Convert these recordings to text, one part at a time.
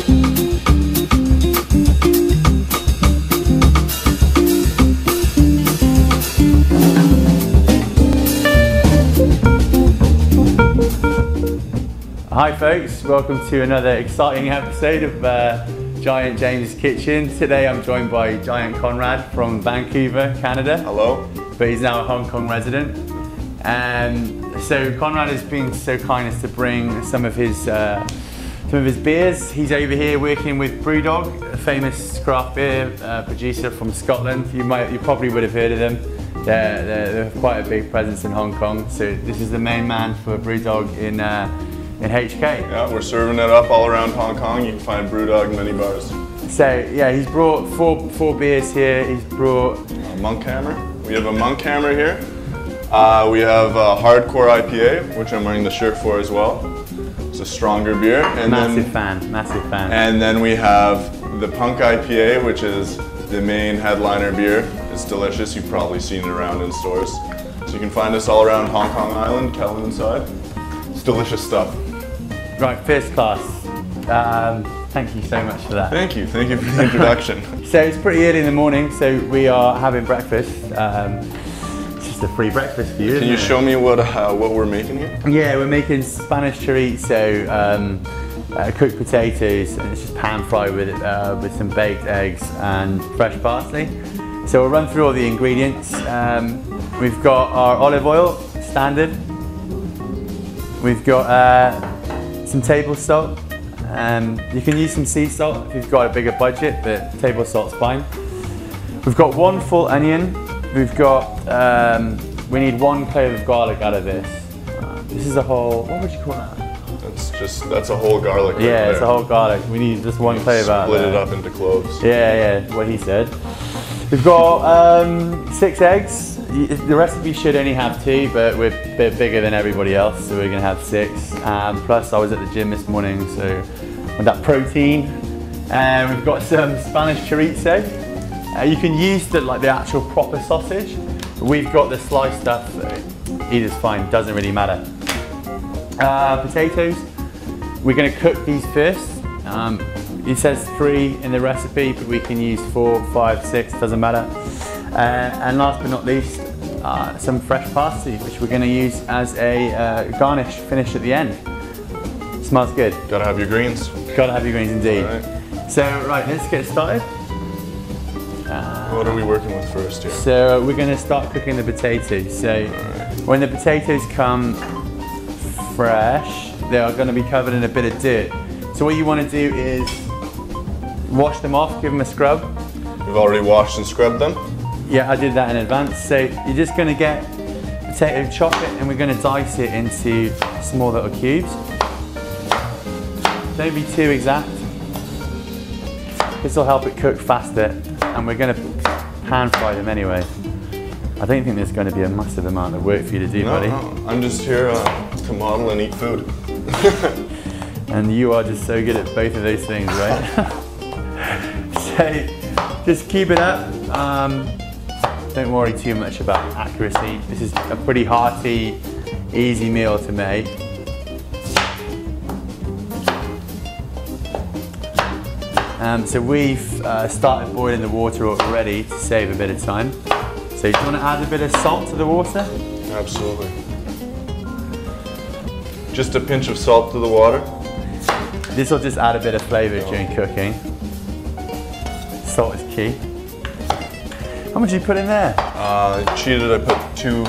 Hi folks, welcome to another exciting episode of Giant James Kitchen. Today I'm joined by Giant Conrad from Vancouver, Canada. Hello. But he's now a Hong Kong resident. So Conrad has been so kind as to bring some of his beers. He's over here working with Brewdog, a famous craft beer producer from Scotland. You probably would have heard of them. They're quite a big presence in Hong Kong. So this is the main man for Brewdog in HK. Yeah, we're serving it up all around Hong Kong. You can find Brewdog in many bars. So yeah, he's brought four beers here. He's brought a Monk Hammer. We have a Monk Hammer here. We have a Hardcore IPA, which I'm wearing the shirt for as well. It's a stronger beer. And massive fan. And then we have the Punk IPA, which is the main headliner beer. It's delicious. You've probably seen it around in stores. So you can find us all around Hong Kong Island, Kelvin inside. It's delicious stuff. Right, first class. Thank you so much for that. Thank you for the introduction. So it's pretty early in the morning, so we are having breakfast. It's just a free breakfast for you. Can you show me what we're making here? Yeah, we're making Spanish chorizo, cooked potatoes, and it's just pan fried with some baked eggs and fresh parsley. So we'll run through all the ingredients. We've got our olive oil, standard. We've got some table salt. You can use some sea salt if you've got a bigger budget, but table salt's fine. We've got one full onion. We've got, we need 1 clove of garlic out of this. This is a whole, what would you call that? That's a whole garlic. Yeah, right it's a whole garlic. We need just 1 clove out. Split it up into cloves. Yeah, what he said. We've got 6 eggs. The recipe should only have 2, but we're a bit bigger than everybody else, so we're gonna have 6. Plus I was at the gym this morning, so with that protein. We've got some Spanish chorizo. You can use the actual proper sausage. We've got the sliced stuff, either's fine, doesn't really matter. Potatoes, we're gonna cook these first. It says 3 in the recipe, but we can use 4, 5, 6, doesn't matter. And last but not least, some fresh parsley, which we're going to use as a garnish finish at the end. Smells good. Gotta have your greens. Gotta have your greens indeed. Right. So right, let's get started. What are we working with first here? So we're going to start cooking the potatoes. So when the potatoes come fresh, they are going to be covered in a bit of dirt. So what you want to do is wash them off, give them a scrub. We've already washed and scrubbed them? Yeah, I did that in advance. So you're just going to get potato, chop it, and we're going to dice it into small little cubes. Don't be too exact. This will help it cook faster, and we're going to pan fry them anyway. I don't think there's going to be a massive amount of work for you to do, buddy. No, I'm just here to model and eat food. And you are just so good at both of those things, right? So just keep it up. Don't worry too much about accuracy. This is a pretty hearty, easy meal to make. So we've started boiling the water already to save a bit of time. So do you want to add a bit of salt to the water? Absolutely. Just a pinch of salt to the water. This will just add a bit of flavour during cooking. Salt is key. How much did you put in there? Cheated, I put two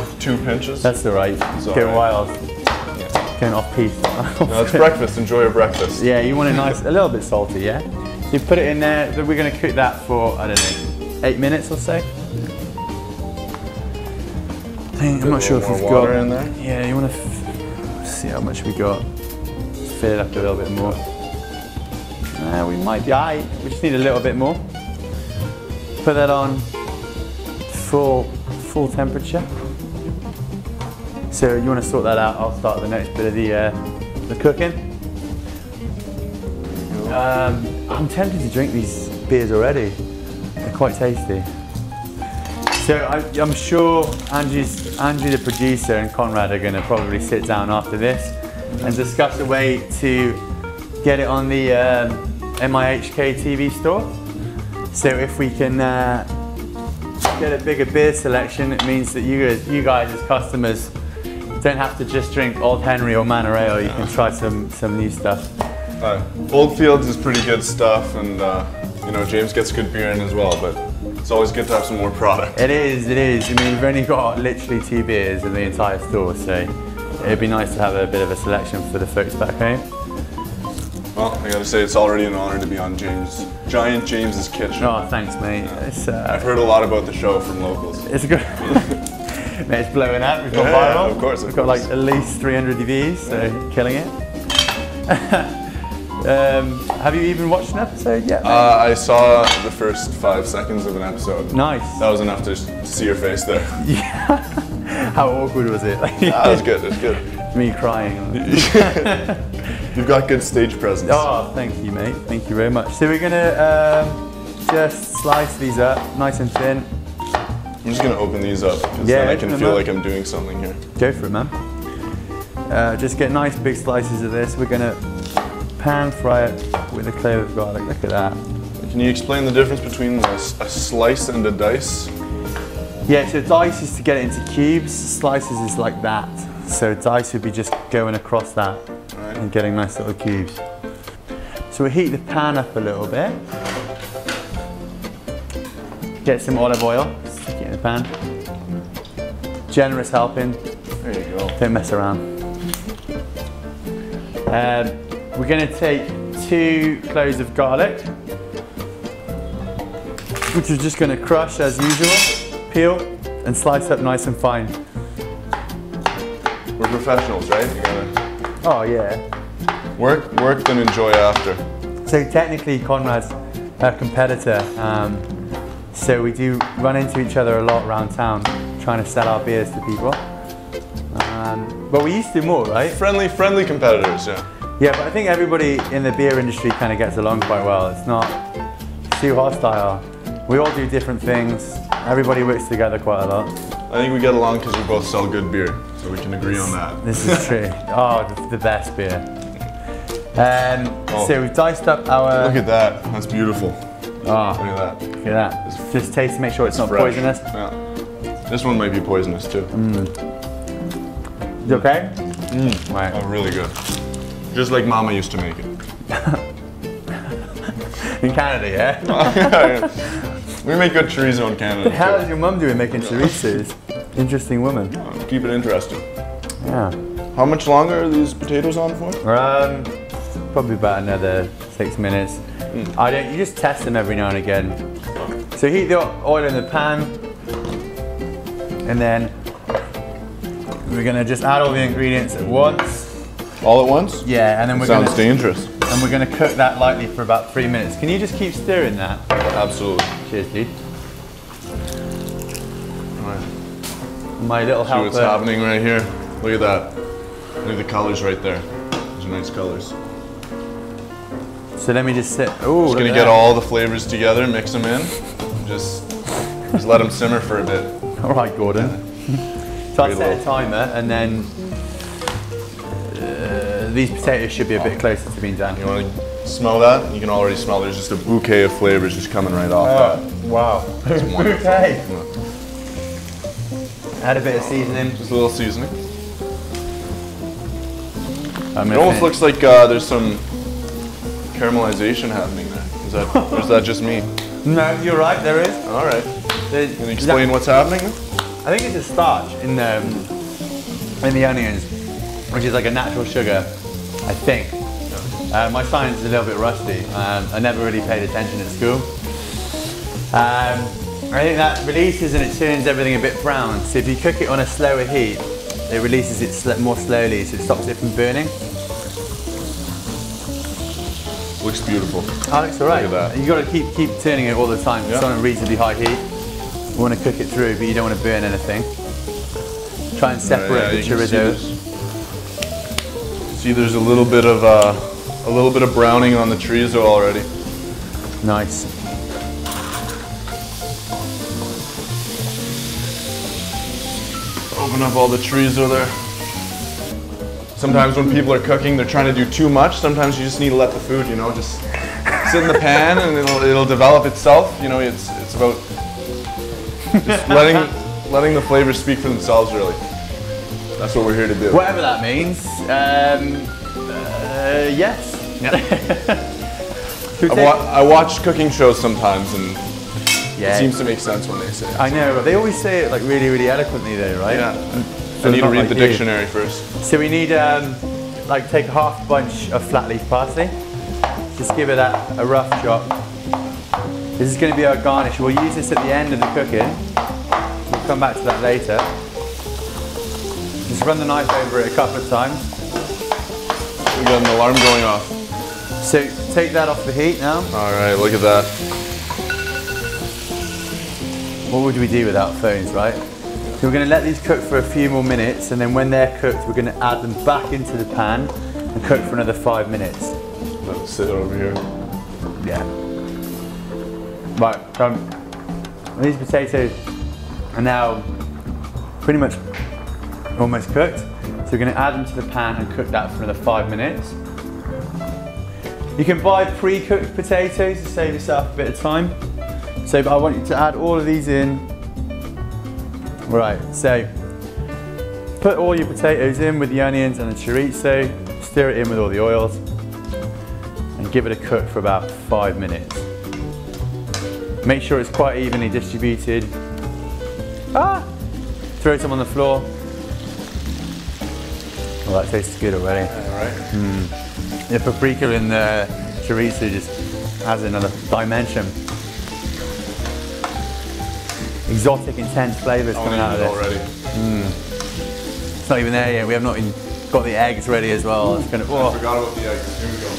pinches. That's alright. Going wild. Yeah. Going off piece. No, it's breakfast. Enjoy your breakfast. Yeah, you want it nice, a little bit salty, yeah? You put it in there, but we're going to cook that for, I don't know, 8 minutes or so. I'm not sure if we've got in there. Yeah, you want to see how much we got. Fill it up a little bit more. We might be alright. We just need a little bit more. Put that on full temperature. So you want to sort that out. I'll start the next bit of the cooking. I'm tempted to drink these beers already. They're quite tasty. So I'm sure Andrew the producer and Conrad are going to probably sit down after this and discuss a way to get it on the MIHK.TV store. So if we can get a bigger beer selection, it means that you guys as customers don't have to just drink Old Henry or Manor Ale. You can try some new stuff. Oldfields is pretty good stuff, and you know, James gets good beer in as well, but it's always good to have some more product. It is. I mean, we've only got literally 2 beers in the entire store, so it'd be nice to have a bit of a selection for the folks back home. Well, I gotta say, it's already an honor to be on Giant James's Kitchen. Oh, thanks, mate. I've heard a lot about the show from locals. It's good. Mate, it's blowing up. We've got viral. Of course. We've got like at least 300 views, so killing it. Have you even watched an episode yet? I saw the first 5 seconds of an episode. Nice. That was enough to see your face there. Yeah. How awkward was it? That was good. It was good. Me crying. You've got good stage presence. Oh, thank you, mate. Thank you very much. So we're gonna just slice these up, nice and thin. I'm just gonna open these up because then I can feel like I'm doing something here. Go for it, man. Just get nice big slices of this. We're gonna pan fry it with a clove of garlic. Look at that. Can you explain the difference between a slice and a dice? Yeah, so dice is to get it into cubes. Slices is like that. So dice would be just going across that and getting nice little cubes. So we heat the pan up a little bit. Get some olive oil. Stick it in the pan. Generous helping. There you go. Don't mess around. We're going to take 2 cloves of garlic, which we're just going to crush as usual, peel and slice up nice and fine. We're professionals, right? You gotta Oh yeah. work, then enjoy after. So technically Conrad's a competitor, so we do run into each other a lot around town trying to sell our beers to people. But we used to more, right? Friendly competitors, yeah. Yeah, but I think everybody in the beer industry kind of gets along quite well. It's not too hostile. We all do different things. Everybody works together quite a lot. I think we get along because we both sell good beer, so we can agree on that. This is true. Oh, the best beer. So we've diced up our... Look at that. That's beautiful. Oh, look at that. Look at that. Just taste to make sure it's not fresh. poisonous. Yeah. This one might be poisonous too. Is it okay? Right. Oh, really good. Just like Mama used to make it. In Canada, yeah? We make good chorizo in Canada. What the hell is your mum doing making chorizos? Interesting woman. Keep it interesting. Yeah. How much longer are these potatoes on for? Probably about another 6 minutes. You just test them every now and again. So heat the oil in the pan, and then we're gonna just add all the ingredients at once. All at once? Yeah, and then we're Sounds dangerous. And we're gonna cook that lightly for about 3 minutes. Can you just keep stirring that? Absolutely. Cheers, dude. My little helper. See what's happening right here? Look at that. Look at the colors right there. Those are nice colors. So let me just sit. Oh, just gonna get all the flavors together, mix them in, just let them simmer for a bit. All right, Gordon. So I'll set a timer, and then these potatoes should be a bit closer to being done. You want to smell that? You can already smell there's just a bouquet of flavors just coming right off that. Wow. Bouquet. Add a bit of seasoning. Just a little seasoning. It almost looks like there's some caramelization happening there. Or is that just me? No, you're right, there is. All right. Can you explain what's happening? I think it's a starch in the onions, which is like a natural sugar, I think. My science is a little bit rusty. I never really paid attention at school. I think that releases and it turns everything a bit brown. So if you cook it on a slower heat, it releases it more slowly, so it stops it from burning. Looks beautiful. Oh, looks alright. Look at that. You got to keep turning it all the time. It's on a reasonably high heat. You want to cook it through, but you don't want to burn anything. Try and separate the chorizo. See, there's a little bit of browning on the chorizo already. Nice. Open up all the chorizo there. Sometimes when people are cooking, they're trying to do too much. Sometimes you just need to let the food, just It's in the pan and it'll develop itself. You know, it's about just letting the flavors speak for themselves, really. That's what we're here to do. Whatever that means. Yes. I watch cooking shows sometimes, and yeah, it seems to make sense when they say it. I know, but they always say it like really, really eloquently though, right? Yeah. So I need to read like the dictionary first. So we need like take half a bunch of flat leaf parsley. Just give it a rough chop. This is going to be our garnish. We'll use this at the end of the cooking. We'll come back to that later. Just run the knife over it a couple of times. We got an alarm going off. So take that off the heat now. All right, look at that. What would we do without phones, right? So we're going to let these cook for a few more minutes, and then when they're cooked, we're going to add them back into the pan and cook for another 5 minutes. Let's sit over here. Yeah. Right, these potatoes are now pretty much almost cooked. So we're going to add them to the pan and cook that for another 5 minutes. You can buy pre-cooked potatoes to save yourself a bit of time. So I want you to add all of these in. Right, so put all your potatoes in with the onions and the chorizo, stir it in with all the oils, and give it a cook for about 5 minutes. Make sure it's quite evenly distributed. Throw some on the floor. Well, that tastes good already. Alright. The paprika in the chorizo just adds another dimension. Exotic, intense flavours coming out of this. Already. It's not even there yet. We have not even got the eggs ready as well. It's gonna. I forgot about the eggs. Here we go.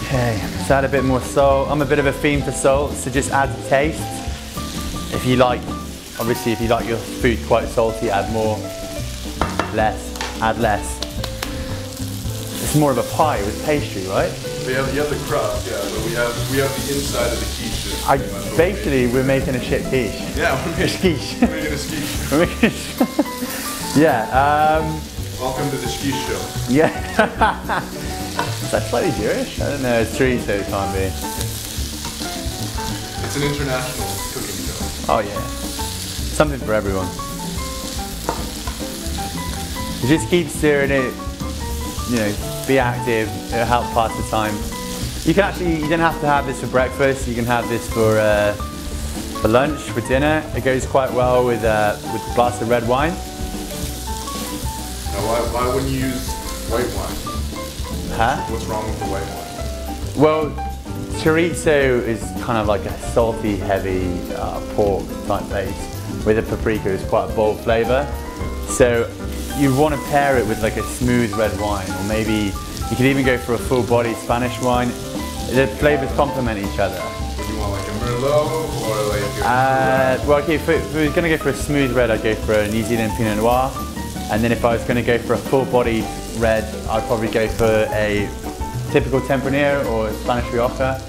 Okay, let's add a bit more salt. I'm a bit of a fiend for salt, so just add to taste. If you like, obviously, if you like your food quite salty, add more. Less, add less. It's more of a pie with pastry, right? You have the crust, yeah, but we have the inside of the quiche. Basically, we're making a shit quiche. Yeah, we're making a quiche. We're making yeah. Welcome to the quiche show. Yeah. Is that slightly Jewish? I don't know. It's chorizo, it can't be. It's an international cooking show. Oh yeah. Something for everyone. You just keep stirring it. You know, be active. It'll help pass the time. You can actually, you don't have to have this for breakfast. You can have this for lunch, for dinner. It goes quite well with a glass of red wine. Now, why wouldn't you use white wine? Huh? What's wrong with the white wine? Well, chorizo is kind of like a salty, heavy pork type base. With the paprika, it's quite a bold flavour. So you want to pair it with like a smooth red wine, or maybe you could even go for a full-bodied Spanish wine. The flavours complement each other. Would you want like a Merlot or like a well, okay, if we were going to go for a smooth red, I'd go for a New Zealand Pinot Noir. And then if I was going to go for a full-bodied red, I'd probably go for a typical Tempranillo or Spanish Rioja.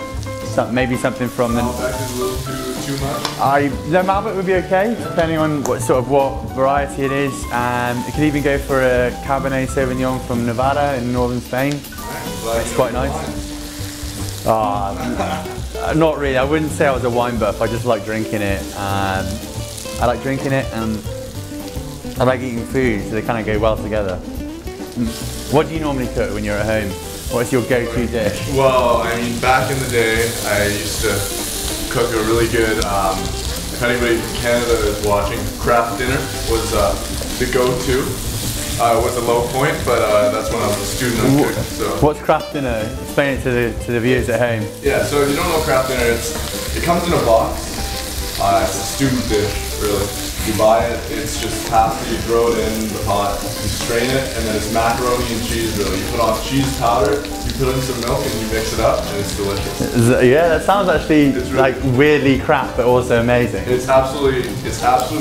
Maybe something from the... Malbec is a little too much? No, Malbec would be okay, depending on what variety it is. You could even go for a Cabernet Sauvignon from Nevada in northern Spain. It's quite nice. Not really. I wouldn't say I was a wine buff. I just like drinking it. I like drinking it and I like eating food, so they kind of go well together. What do you normally cook when you're at home? What's your go-to dish? Well, I mean, back in the day, I used to cook a really good, if anybody from Canada is watching, craft dinner was the go-to. It was a low point, but that's when I was a student on cooking. So. What's craft dinner? Explain it to the viewers at home. Yeah, so if you don't know craft dinner, it comes in a box. It's a student dish, really. You buy it, it's just pasta, you throw it in the pot, you strain it, and then it's macaroni and cheese, really. You put on cheese powder, you put in some milk, and you mix it up, and it's delicious. Yeah, that sounds actually really like weirdly crap, but also amazing. It's absolute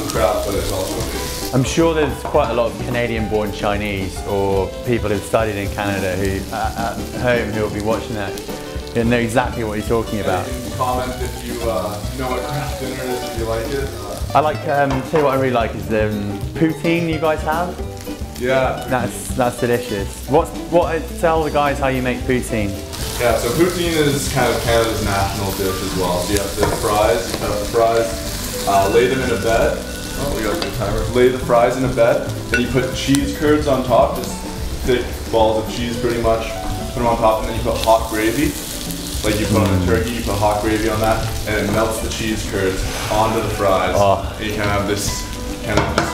crap, but it's also amazing. I'm sure there's quite a lot of Canadian-born Chinese or people who've studied in Canada who at home who will be watching that. You know exactly what you're talking about. You can comment if you know what craft dinner is, if you like it. I like, tell you what I really like is the poutine you guys have. Yeah. That's delicious. Tell the guys how you make poutine. Yeah, so poutine is kind of Canada's national dish as well. So you have the fries, you cut up the fries, lay them in a bed. Oh, we got the timer. Lay the fries in a bed, then you put cheese curds on top, just thick balls of cheese pretty much. Put them on top, and then you put hot gravy. Like you put on a turkey, you put hot gravy on that, and it melts the cheese curds onto the fries. And you kind of have this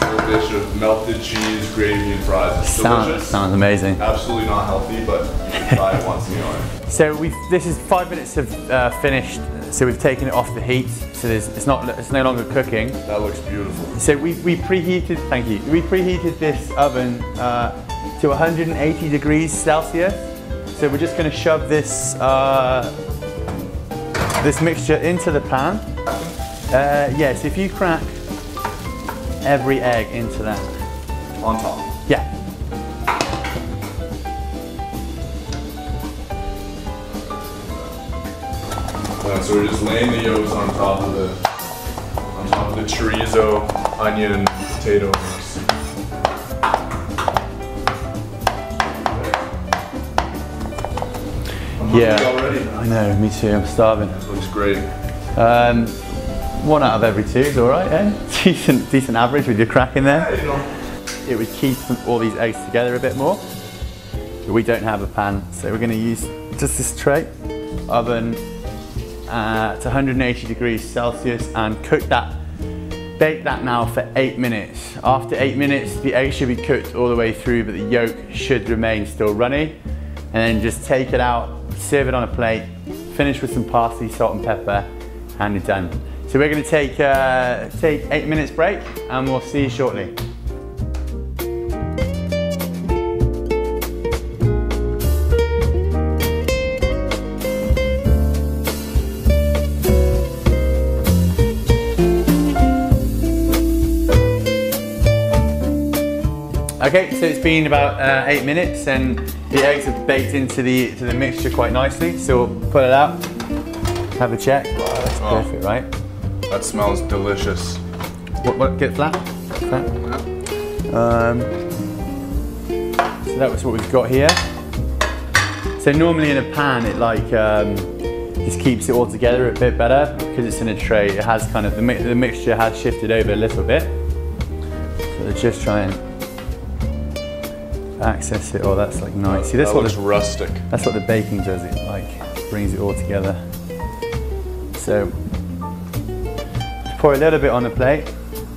full dish of melted cheese, gravy, and fries. It's delicious. Sounds amazing. Absolutely not healthy, but you can try it once in your life. So this is 5 minutes of finished. So we've taken it off the heat. So it's no longer cooking. That looks beautiful. So we preheated. Thank you. We preheated this oven to 180 degrees Celsius. So we're just going to shove this this mixture into the pan. Yes, if you crack every egg into that. On top? Yeah. So we're just laying the yolks on top of the chorizo, onion, potato mix. I'm hungry already. I know, me too, I'm starving. Looks great. 1 out of every 2 is alright, eh? Decent average with your crack in there. Yeah, you know. It would keep all these eggs together a bit more. But we don't have a pan, so we're going to use just this tray. Oven at 180 degrees Celsius and bake that now for 8 minutes. After 8 minutes, the egg should be cooked all the way through, but the yolk should remain still runny. And then just take it out, serve it on a plate, finish with some parsley, salt and pepper, and you're done. So we're going to take 8 minutes break, and we'll see you shortly. Okay, so it's been about 8 minutes and the eggs have baked into the mixture quite nicely. So we'll pull it out, have a check. Wow, that's perfect, right? That smells delicious. What? Get flat? Flat? Yeah. So that was what we've got here. So normally in a pan, it just keeps it all together a bit better because it's in a tray. It has kind of the mixture has shifted over a little bit. So let's just try and access it. Oh, that's like nice. See, that looks rustic. That's what the baking does. It brings it all together. So pour a little bit on the plate.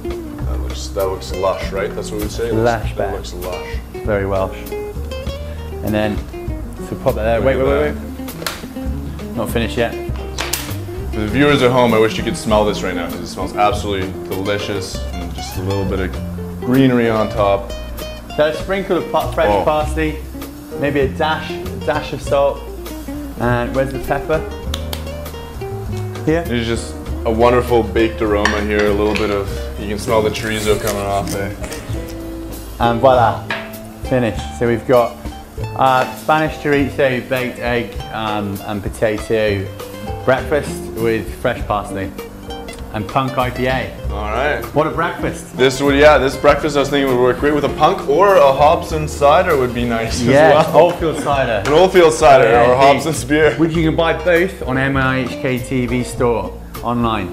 That looks lush, right? That's what we say. Lush, that looks lush. Very Welsh. And then so pop that there. Wait. Not finished yet. For the viewers at home, I wish you could smell this right now because it smells absolutely delicious and just a little bit of greenery on top. So a sprinkle of fresh parsley, maybe a dash of salt, and where's the pepper? Here? There's just a wonderful baked aroma here, a little bit of, you can smell the chorizo coming off there. And voila, finished. So we've got Spanish chorizo, baked egg and potato breakfast with fresh parsley. And Punk IPA. All right. What a breakfast. This breakfast I was thinking would work great with a Punk or a Hobson's cider would be nice as well. Oldfield cider. An Oldfield cider or Hobson's beer. Which you can buy both on MIHK.TV store online.